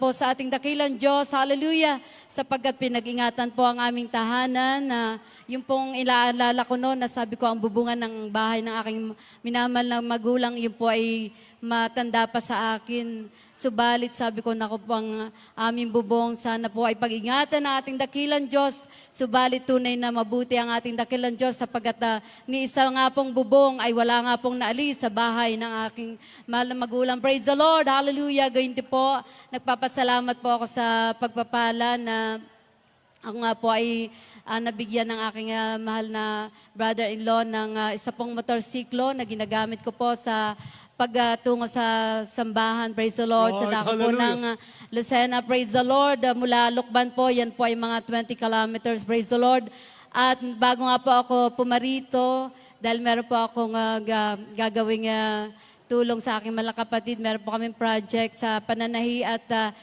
po sa ating dakilang Diyos. Hallelujah! Sapagkat pinag-ingatan po ang aming tahanan na yung pong ilaalala ko noon na sabi ko ang bubungan ng bahay ng aking minamahal na magulang, yun po ay matanda pa sa akin. Subalit sabi ko, naku po ang aming bubong, sana po ay pag-ingatan ng ating dakilang Diyos. Subalit tunay na mabuti ang ating dakilang Diyos sapagkat ni isa nga pong bubong ay wala nga pong naalis sa bahay ng aking mahal na magulang. Praise the Lord! Hallelujah! Gayun din po, nagpapasalamat po ako sa pagpapala na ako nga po ay nabigyan ng aking mahal na brother-in-law ng isa pong motorsiklo na ginagamit ko po sa pagtungo sa sambahan. Praise the Lord. Sa dako po ng Lucena. Praise the Lord. Mula Lukban po, yan po ay mga 20 kilometers. Praise the Lord. At bago nga po ako pumarito, dahil meron po akong gagawing tulong sa aking mga kapatid, meron po kaming project sa pananahi at